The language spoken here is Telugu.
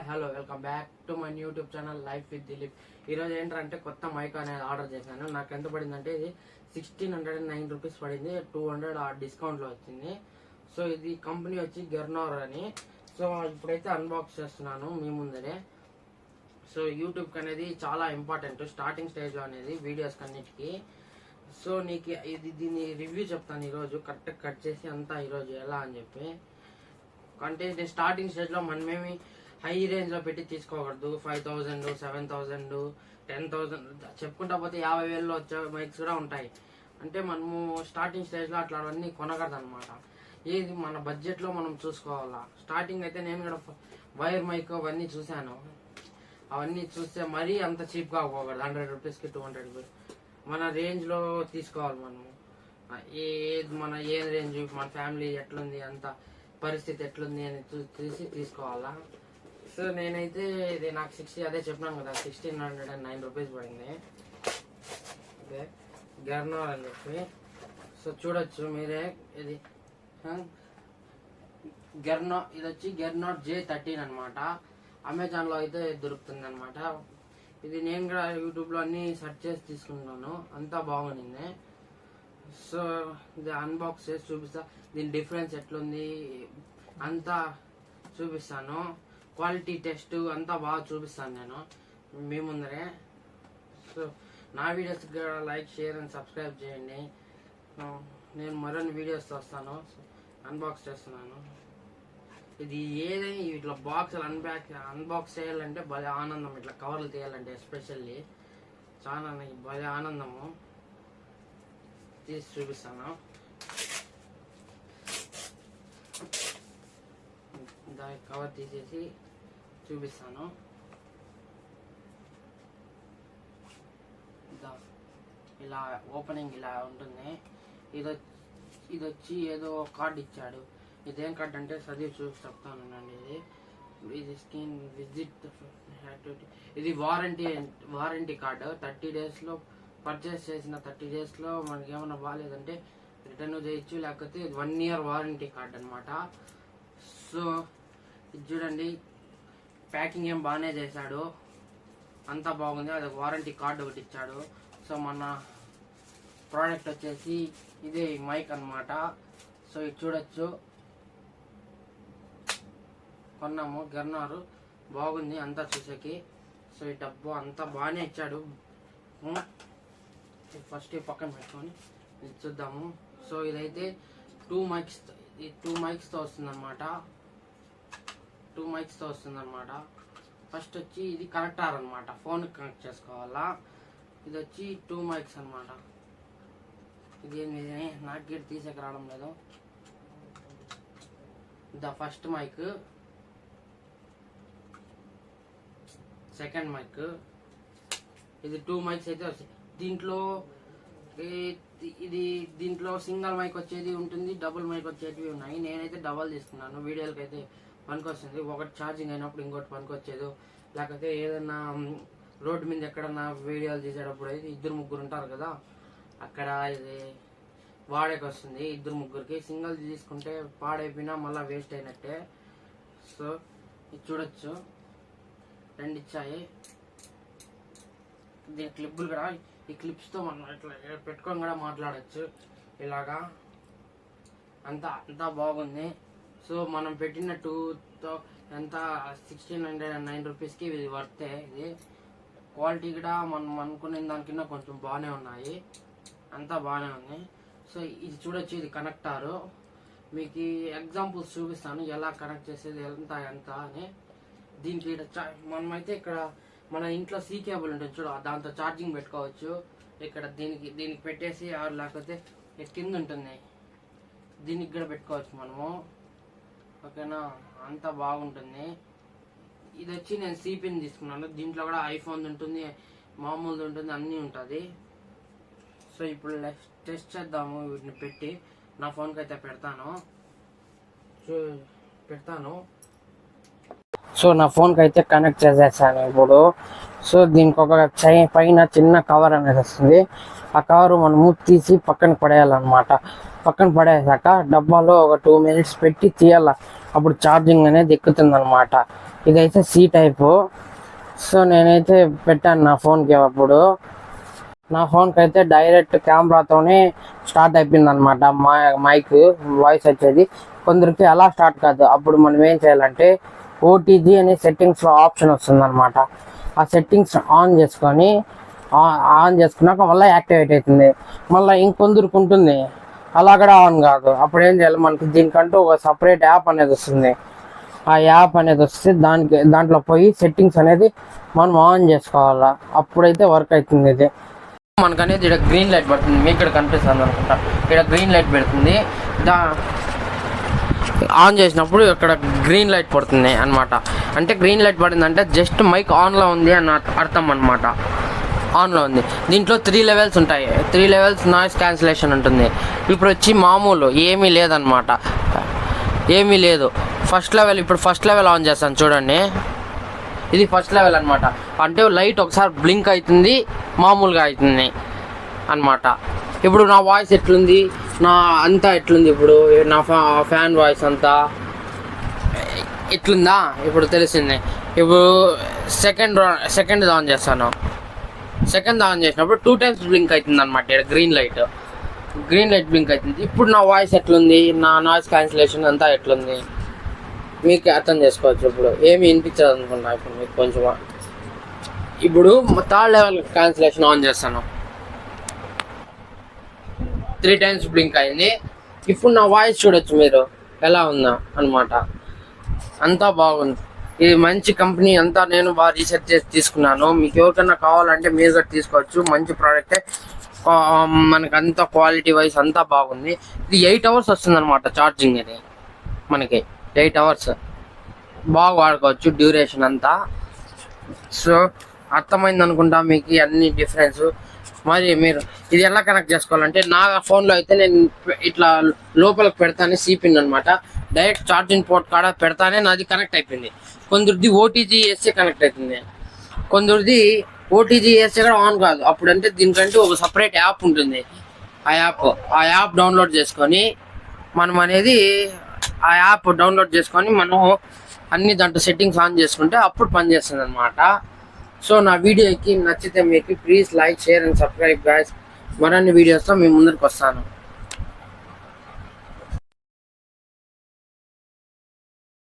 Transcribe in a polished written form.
Hello welcome back to my YouTube channel life with Dilip. ఈరోజు ఏంటంటే కొత్త మైక్ అనేది ఆర్డర్ చేశాను. నాకు ఎంత పడిందంటే ఇది 1609 రూపీస్ పడింది. 200 డిస్కౌంట్లో వచ్చింది. సో ఇది కంపెనీ వచ్చి గెర్నర్ అని. సో ఇప్పుడైతే అన్బాక్స్ చేస్తున్నాను మీ ముందరే. సో యూట్యూబ్కి అనేది చాలా ఇంపార్టెంట్ స్టార్టింగ్ స్టేజ్లో అనేది వీడియోస్ అన్నిటికీ. సో నీకు దీన్ని రివ్యూ చెప్తాను ఈరోజు, కరెక్ట్గా కట్ చేసి అంతా ఈరోజు ఎలా అని చెప్పి. అంటే నేను స్టార్టింగ్ స్టేజ్లో మనమేమి హై రేంజ్లో పెట్టి తీసుకోకూడదు. 5000, 7000, 10,000 చెప్పుకుంటా పోతే 50,000 వచ్చే మైక్స్ కూడా ఉంటాయి. అంటే మనము స్టార్టింగ్ స్టేజ్లో అట్లావన్నీ కొనకూడదు అనమాట. ఏది మన బడ్జెట్లో మనం చూసుకోవాలా. స్టార్టింగ్ అయితే నేను కూడా వైర్ మైక్ అవన్నీ చూశాను. అవన్నీ చూస్తే మరీ అంత చీప్గా పోకూడదు. 100 రూపీస్కి 200 రూపీస్ మన రేంజ్లో తీసుకోవాలి మనము. ఏ రేంజ్, మన ఫ్యామిలీ ఎట్లుంది, అంత పరిస్థితి ఎట్లుంది అని చూసి తీసుకోవాలా. సో నేనైతే ఇది నాకు అదే చెప్పినాను కదా, 1609 రూపీస్ పడింది. అదే గెర్నర్ అని చెప్పి. సో చూడొచ్చు మీరే, ఇది ఇది వచ్చి గెర్నర్ J13 అనమాట. అమెజాన్లో అయితే దొరుకుతుంది అనమాట. ఇది నేను కూడా యూట్యూబ్లో అన్ని సెర్చ్ చేసి తీసుకున్నాను, అంతా బాగుంది. సో ఇది అన్బాక్స్ చేసి చూపిస్తా, దీని డిఫరెన్స్ ఎట్లుంది అంతా చూపిస్తాను. క్వాలిటీ టెస్ట్ అంతా బాగా చూపిస్తాను నేను మీ ముందరే. సో నా వీడియోస్ కూడా లైక్, షేర్ అండ్ సబ్స్క్రైబ్ చేయండి. నేను మరిన్ని వీడియోస్తో వస్తాను. అన్బాక్స్ చేస్తున్నాను. ఇది ఏదైనా ఇట్లా బాక్స్ అన్బాక్స్ చేయాలంటే భలే ఆనందం. ఇట్లా కవర్లు తీయాలంటే ఎస్పెషల్లీ చాలా భలే ఆనందము. తీసి చూపిస్తాను. దాని కవర్ తీసేసి చూపిస్తాను. ఇలా ఓపెనింగ్ ఇలా ఉంటుంది. ఇది వచ్చి ఏదో కార్డ్ ఇచ్చాడు. ఇదేం కార్డ్ అంటే చదివి చూసి చెప్తానండి. ఇది స్క్రీన్ విజిట్, ఇది వారంటీ కార్డు. 30 డేస్లో పర్చేస్ చేసిన 30 డేస్లో మనకి ఏమైనా బాగాలేదంటే రిటర్న్ చేయొచ్చు, లేకపోతే 1 ఇయర్ వారంటీ కార్డ్ అనమాట. సో ఇది చూడండి, ప్యాకింగ్ ఏం బాగానే చేశాడు, అంతా బాగుంది. అది వారంటీ కార్డు ఒకటి ఇచ్చాడు. సో మన ప్రోడక్ట్ వచ్చేసి ఇదే మైక్ అనమాట. సో ఇది చూడొచ్చు, కొన్నాము. గెర్నర్ బాగుంది అంతా చూసేకి. సో ఈ డబ్బు అంతా బాగానే ఇచ్చాడు. ఫస్ట్ పక్కన పెట్టుకొని ఇది చూద్దాము. సో ఇదైతే 2 మైక్స్తో వస్తుందన్నమాట. 2 మైక్స్తో వస్తుందన్నమాట. ఫస్ట్ వచ్చి ఇది కనెక్టర్ అనమాట, ఫోన్కి కనెక్ట్ చేసుకోవాలా. ఇది వచ్చి 2 మైక్స్ అనమాట. ఇది నాకు గేట్ తీసేకి రావడం లేదు. The first mic, second mic. ఇది 2 మైక్స్ అయితే వస్తాయి. దీంట్లో సింగిల్ మైక్ వచ్చేది ఉంటుంది, డబుల్ మైక్ వచ్చేటివి ఉన్నాయి. నేనైతే డబల్ తీసుకున్నాను, వీడియోలకి అయితే పనికి వస్తుంది. ఒకటి ఛార్జింగ్ అయినప్పుడు ఇంకోటి పనికి వచ్చేది, లేకపోతే ఏదన్నా రోడ్డు మీద ఎక్కడన్నా వీడియోలు తీసేటప్పుడు అయితే 2-3 ఉంటారు కదా, అక్కడ ఇది వాడేకి వస్తుంది 2-3కి. సింగిల్ తీసుకుంటే పాడైపోయినా మళ్ళీ వేస్ట్ అయినట్టే. సో ఇది చూడొచ్చు, 2 ఇచ్చాయి. దీని క్లిప్పులు కూడా, ఈ క్లిప్స్తో మనం ఇట్లా పెట్టుకొని కూడా మాట్లాడచ్చు ఇలాగా. అంతా బాగుంది. సో మనం పెట్టిన 1609 రూపీస్కి ఇది వర్తే. ఇది క్వాలిటీ కూడా మనం అనుకునే దానికన్నా కొంచెం బాగానే ఉన్నాయి, అంతా బాగానే ఉంది. సో ఇది చూడొచ్చు, ఇది కనెక్టారు. మీకు ఎగ్జాంపుల్స్ చూపిస్తాను ఎలా కనెక్ట్ చేసేది ఎంత అని. దీనికి మనమైతే ఇక్కడ మన ఇంట్లో C కేబుల్ ఉంటుంది చూడ, దాంతో ఛార్జింగ్ పెట్టుకోవచ్చు. ఇక్కడ దీనికి పెట్టేసి, లేకపోతే కింద ఉంటుంది దీనికి కూడా పెట్టుకోవచ్చు మనము. ఓకేనా, అంతా బాగుంటుంది. ఇది వచ్చి నేను C పిన్ తీసుకున్నాను. దీంట్లో కూడా ఐఫోన్ ఉంటుంది, మామూలుది ఉంటుంది, అన్నీ ఉంటుంది. సో ఇప్పుడు టెస్ట్ చేద్దాము. వీటిని పెట్టి నా ఫోన్కి అయితే పెడతాను. సో నా ఫోన్కి అయితే కనెక్ట్ చేసేసాను ఇప్పుడు. సో దీనికి ఒక పైన చిన్న కవర్ అనేది వస్తుంది. ఆ కవర్ మనము తీసి పక్కన పడేయాలన్నమాట. పక్కన పడేసాక డబ్బాలో ఒక 2 మినిట్స్ పెట్టి తీయాల. అప్పుడు ఛార్జింగ్ అనేది ఎక్కుతుంది అనమాట. ఇదైతే సి టైపు. సో నేనైతే పెట్టాను నా ఫోన్కి. అప్పుడు నా ఫోన్కి అయితే డైరెక్ట్ కెమెరాతోనే స్టార్ట్ అయిపోయింది అనమాట మైక్ వాయిస్ వచ్చేది. కొందరికి అలా స్టార్ట్ కాదు. అప్పుడు మనం ఏం చేయాలంటే ఓటీజీ అనే సెట్టింగ్స్లో ఆప్షన్ వస్తుంది అనమాట. ఆ సెట్టింగ్స్ ఆన్ చేసుకున్నాక మళ్ళీ యాక్టివేట్ అవుతుంది. మళ్ళీ ఇంకొందరికి ఉంటుంది అలా కూడా ఆన్ కాదు. అప్పుడు ఏం చేయాలి, మనకి దీనికంటూ ఒక సపరేట్ యాప్ అనేది వస్తుంది. ఆ యాప్ అనేది వస్తే దాంట్లో పోయి సెట్టింగ్స్ అనేది మనం ఆన్ చేసుకోవాలా. అప్పుడైతే వర్క్ అవుతుంది. ఇది మనకనేది ఇక్కడ గ్రీన్ లైట్ పడుతుంది. మీకు ఇక్కడ కనిపిస్తుంది అనుకుంటా. ఇక్కడ గ్రీన్ లైట్ పెడుతుంది. ఆన్ చేసినప్పుడు ఇక్కడ గ్రీన్ లైట్ పడుతుంది అనమాట. అంటే గ్రీన్ లైట్ పడిందంటే జస్ట్ మైక్ ఆన్లో ఉంది అని అర్థం అనమాట. ఆన్లో ఉంది. దీంట్లో 3 లెవెల్స్ ఉంటాయి. 3 లెవెల్స్ నాయిస్ క్యాన్సిలేషన్ ఉంటుంది. ఇప్పుడు వచ్చి మామూలు ఏమీ లేదనమాట, ఏమీ లేదు. ఫస్ట్ లెవెల్ ఆన్ చేస్తాను చూడండి. ఇది ఫస్ట్ లెవెల్ అనమాట. అంటే లైట్ ఒకసారి బ్లింక్ అవుతుంది, మామూలుగా అవుతుంది అనమాట. ఇప్పుడు నా వాయిస్ ఎట్లుంది, నా అంతా ఎట్లుంది, ఇప్పుడు నా ఫ్యాన్ వాయిస్ అంతా ఎట్లుందా ఇప్పుడు తెలిసింది. ఇప్పుడు సెకండ్ ఆన్ చేస్తాను. సెకండ్ ఆన్ చేసినప్పుడు 2 టైమ్స్ బ్లింక్ అవుతుంది అనమాట. ఇక్కడ గ్రీన్ లైట్ బ్లింక్ అవుతుంది. ఇప్పుడు నా వాయిస్ ఎట్లుంది, నా నాయిస్ క్యాన్సిలేషన్ అంతా ఎట్లుంది మీకు అర్థం చేసుకోవచ్చు. ఇప్పుడు ఏమి వినిపించదు అనుకున్నా. ఇప్పుడు మీకు కొంచెం ఇప్పుడు 3rd లెవెల్ క్యాన్సిలేషన్ ఆన్ చేస్తాను. 3 టైమ్స్ బ్లింక్ అయింది. ఇప్పుడు నా వాయిస్ చూడొచ్చు మీరు ఎలా ఉందా అనమాట. అంతా బాగుంది. ఇది మంచి కంపెనీ అంతా. నేను బాగా రీసెర్చ్ చేసి తీసుకున్నాను. మీకు ఎవరికైనా కావాలంటే మీరు కూడా తీసుకోవచ్చు. మంచి ప్రోడక్టే. మనకి అంతా క్వాలిటీ వైజ్ అంతా బాగుంది. ఇది 8 అవర్స్ వస్తుంది అనమాట ఛార్జింగ్. అది మనకి 8 అవర్స్ బాగా వాడుకోవచ్చు డ్యూరేషన్ అంతా. సో అర్థమైంది అనుకుంటా మీకు అన్ని డిఫరెన్స్. మరి మీరు ఇది ఎలా కనెక్ట్ చేసుకోవాలంటే, నా ఫోన్లో అయితే నేను ఇట్లా లోపలికి పెడతానే సిపిన్ అనమాట. డైరెక్ట్ ఛార్జింగ్ పోర్ట్ కాడ పెడతానే నాది కనెక్ట్ అయిపోయింది. కొందరిది ఓటీజీఎస్ఏ కనెక్ట్ అవుతుంది, కొందరిది ఓటీజీఎస్ఏ కూడా ఆన్ కాదు. అప్పుడంటే దీనికంటే ఒక సపరేట్ యాప్ ఉంటుంది. ఆ యాప్ డౌన్లోడ్ చేసుకొని మనం అన్ని దాంట్లో సెట్టింగ్స్ ఆన్ చేసుకుంటే అప్పుడు పనిచేస్తుంది అనమాట. సో నా వీడియోకి నచ్చితే మీకు please like, share and subscribe guys. మరిన్ని వీడియోస్తో మీ ముందరికి వస్తాను.